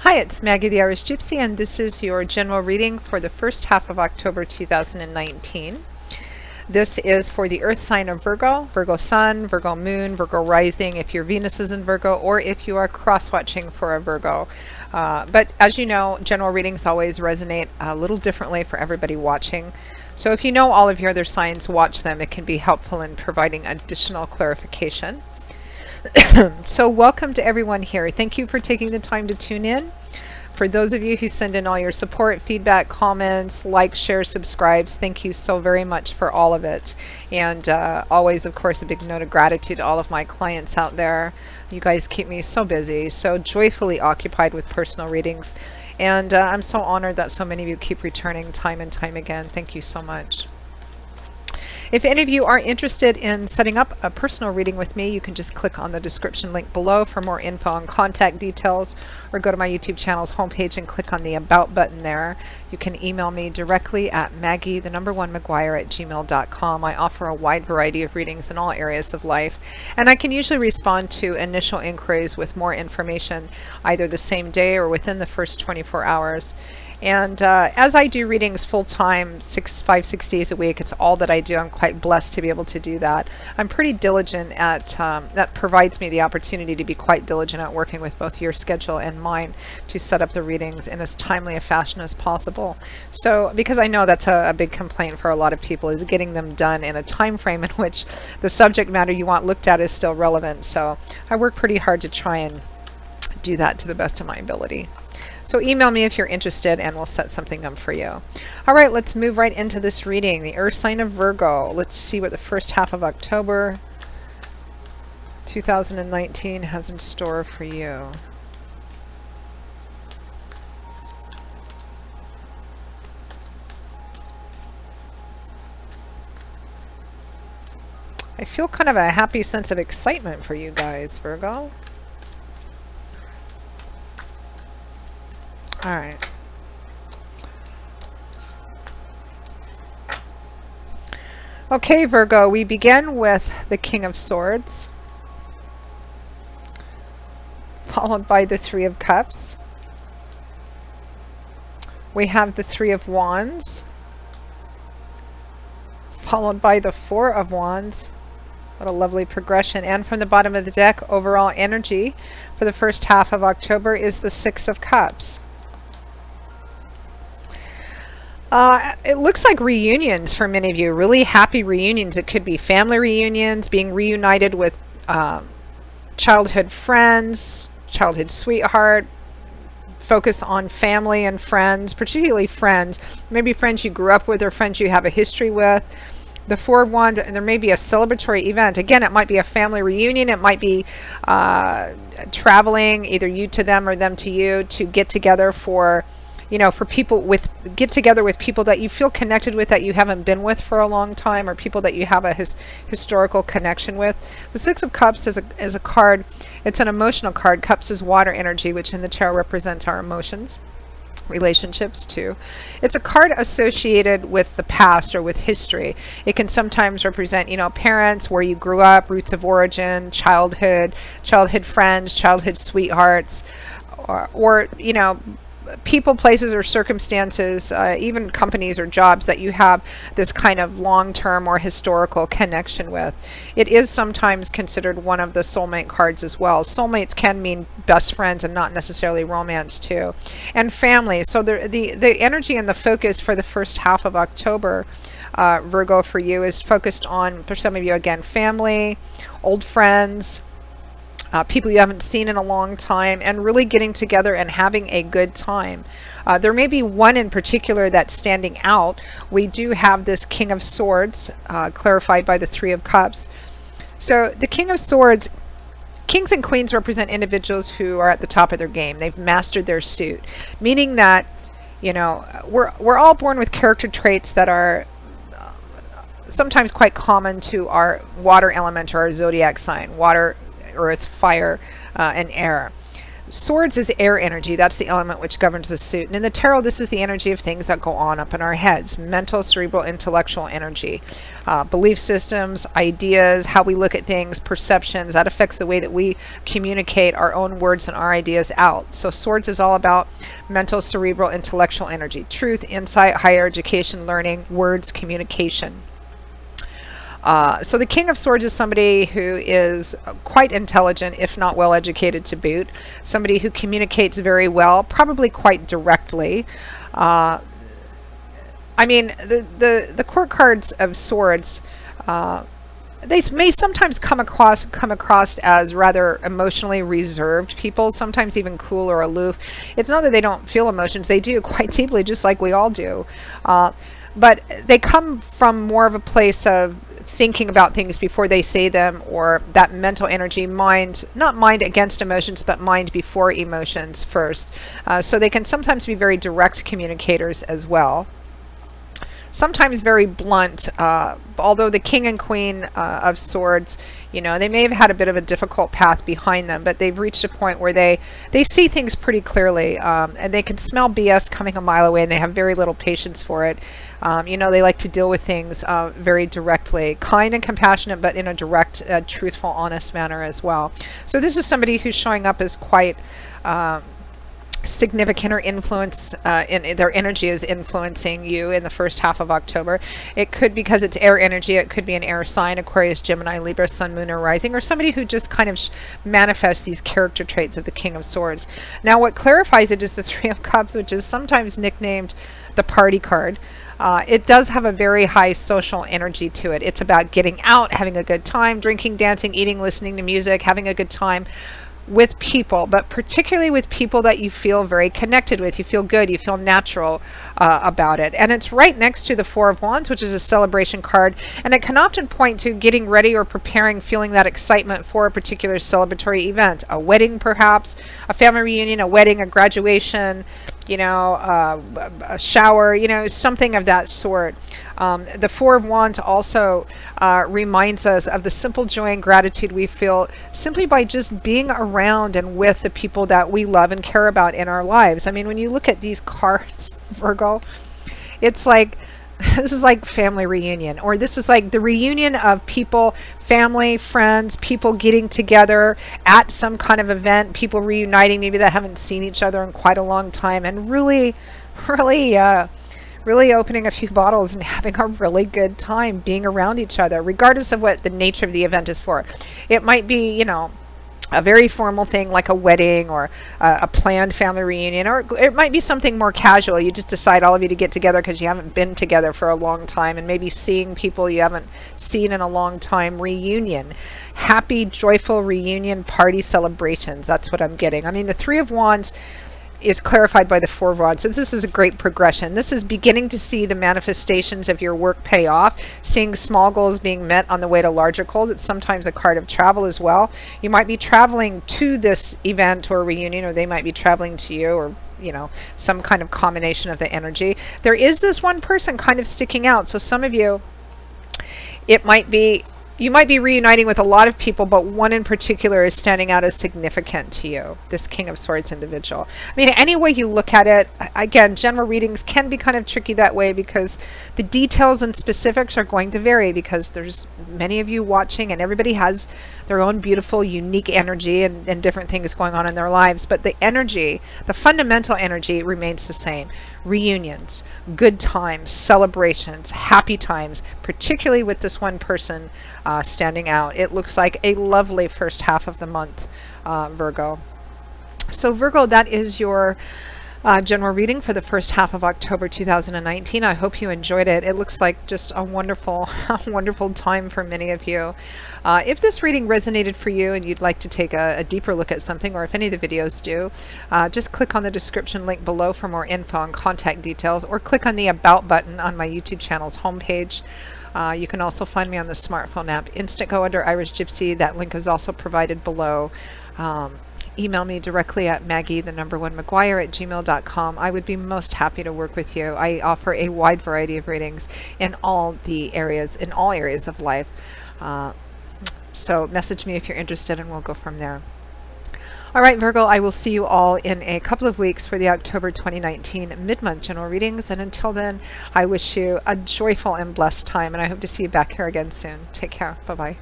Hi, it's Maggie the Irish Gypsy, and this is your general reading for the first half of October 2019. This is for the Earth sign of Virgo, Virgo Sun, Virgo Moon, Virgo Rising, if your Venus is in Virgo, or if you are cross-watching for a Virgo. But as you know, general readings always resonate a little differently for everybody watching. So if you know all of your other signs, watch them. It can be helpful in providing additional clarification. So welcome to everyone here. Thank you for taking the time to tune in. For those of you who send in all your support, feedback, comments, like, share, subscribes, thank you so very much for all of it. And always, of course, a big note of gratitude to all of my clients out there. You guys keep me so busy, so joyfully occupied with personal readings. And I'm so honored that so many of you keep returning time and time again. Thank you so much. If any of you are interested in setting up a personal reading with me, you can just click on the description link below for more info and contact details, or go to my YouTube channel's homepage and click on the About button there. You can email me directly at maggie1mcguire@gmail.com. I offer a wide variety of readings in all areas of life, and I can usually respond to initial inquiries with more information either the same day or within the first 24 hours. And as I do readings full-time, 5, 6 days a week, it's all that I do. I'm quite blessed to be able to do that. I'm pretty diligent at, that provides me the opportunity to be quite diligent at working with both your schedule and mine to set up the readings in as timely a fashion as possible. So, because I know that's a big complaint for a lot of people, is getting them done in a time frame in which the subject matter you want looked at is still relevant. So I work pretty hard to try and do that to the best of my ability. So email me if you're interested and we'll set something up for you. All right, let's move right into this reading. The Earth sign of Virgo. Let's see what the first half of October 2019 has in store for you. I feel kind of a happy sense of excitement for you guys, Virgo. All right. Okay, Virgo, we begin with the King of Swords, followed by the Three of Cups. We have the Three of Wands, followed by the Four of Wands. What a lovely progression. And from the bottom of the deck, overall energy for the first half of October is the Six of Cups. It looks like reunions for many of you, really happy reunions. It could be family reunions, being reunited with childhood friends, childhood sweetheart. Focus on family and friends, particularly friends. Maybe friends you grew up with or friends you have a history with. The Four of Wands, and there may be a celebratory event. Again, it might be a family reunion. It might be traveling, either you to them or them to you, to get together for, you know, for people with, get together with people that you feel connected with that you haven't been with for a long time, or people that you have a historical connection with. The Six of Cups is a card. It's an emotional card. Cups is water energy, which in the tarot represents our emotions, relationships too. It's a card associated with the past or with history. It can sometimes represent, you know, parents, where you grew up, roots of origin, childhood friends, childhood sweethearts, or you know, people, places, or circumstances, even companies or jobs that you have this kind of long-term or historical connection with. It is sometimes considered one of the soulmate cards as well. Soulmates can mean best friends and not necessarily romance too. And family. So the energy and the focus for the first half of October, Virgo, for you is focused on, for some of you, again, family, old friends, people you haven't seen in a long time, and really getting together and having a good time. There may be one in particular that's standing out. We do have this King of Swords, clarified by the Three of Cups. So the King of Swords, kings and queens represent individuals who are at the top of their game. They've mastered their suit, meaning that, you know, we're all born with character traits that are sometimes quite common to our water element or our zodiac sign: water, earth, fire, and air. Swords is air energy. That's the element which governs the suit. And in the tarot, this is the energy of things that go on up in our heads. Mental, cerebral, intellectual energy. Belief systems, ideas, how we look at things, perceptions. That affects the way that we communicate our own words and our ideas out. So swords is all about mental, cerebral, intellectual energy. Truth, insight, higher education, learning, words, communication. So the King of Swords is somebody who is quite intelligent, if not well educated to boot. Somebody who communicates very well, probably quite directly. I mean, the court cards of Swords, they may sometimes come across as rather emotionally reserved people, sometimes even cool or aloof. It's not that they don't feel emotions; they do quite deeply, just like we all do. But they come from more of a place of thinking about things before they say them, or that mental energy, not mind against emotions, but mind before emotions first. So they can sometimes be very direct communicators as well. Sometimes very blunt, although the King and Queen of Swords, they may have had a bit of a difficult path behind them, but they've reached a point where they see things pretty clearly, and they can smell BS coming a mile away, and they have very little patience for it. They like to deal with things very directly, kind and compassionate, but in a direct, truthful, honest manner as well. So this is somebody who's showing up as quite significant or influence in their energy is influencing you in the first half of October. It could, because it's air energy, it could be an air sign, Aquarius, Gemini, Libra, Sun, Moon, or Rising, or somebody who just kind of manifests these character traits of the King of Swords. Now what clarifies it is the Three of Cups, which is sometimes nicknamed the party card. It does have a very high social energy to it. It's about getting out, having a good time, drinking, dancing, eating, listening to music, having a good time with people, but particularly with people that you feel very connected with. You feel good, you feel natural about it. And it's right next to the Four of Wands, which is a celebration card, and it can often point to getting ready or preparing, feeling that excitement for a particular celebratory event, a wedding perhaps, a family reunion, a wedding, a graduation, a shower, something of that sort. The Four of Wands also reminds us of the simple joy and gratitude we feel simply by just being around and with the people that we love and care about in our lives. I mean, when you look at these cards, Virgo, it's like, this is like family reunion, or this is like the reunion of people, family, friends, people getting together at some kind of event, people reuniting maybe that haven't seen each other in quite a long time, and really opening a few bottles and having a really good time being around each other, regardless of what the nature of the event is for. It might be, a very formal thing like a wedding or a planned family reunion, or it might be something more casual. You just decide all of you to get together because you haven't been together for a long time, and maybe seeing people you haven't seen in a long time. Reunion. Happy, joyful reunion party celebrations. That's what I'm getting. I mean, the Three of Wands is clarified by the Four of Wands. So this is a great progression. This is beginning to see the manifestations of your work pay off, seeing small goals being met on the way to larger goals. It's sometimes a card of travel as well. You might be traveling to this event or reunion, or they might be traveling to you, or some kind of combination of the energy. There is this one person kind of sticking out. So some of you, you might be reuniting with a lot of people, but one in particular is standing out as significant to you, this King of Swords individual. I mean, any way you look at it, again, general readings can be kind of tricky that way because the details and specifics are going to vary, because there's many of you watching and everybody has their own beautiful, unique energy and different things going on in their lives. But the energy, the fundamental energy remains the same. Reunions, good times, celebrations, happy times, particularly with this one person standing out. It looks like a lovely first half of the month, Virgo. So Virgo, that is your general reading for the first half of October 2019. I hope you enjoyed it. It looks like just a wonderful, wonderful time for many of you. If this reading resonated for you and you'd like to take a deeper look at something, or if any of the videos do, just click on the description link below for more info and contact details, or click on the About button on my YouTube channel's homepage. You can also find me on the smartphone app Instantgo under Irish Gypsy. That link is also provided below. Email me directly at maggie1McGuire@gmail.com. I would be most happy to work with you. I offer a wide variety of readings in all areas of life. So message me if you're interested, and we'll go from there. All right, Virgo, I will see you all in a couple of weeks for the October 2019 mid-month general readings. And until then, I wish you a joyful and blessed time, and I hope to see you back here again soon. Take care. Bye-bye.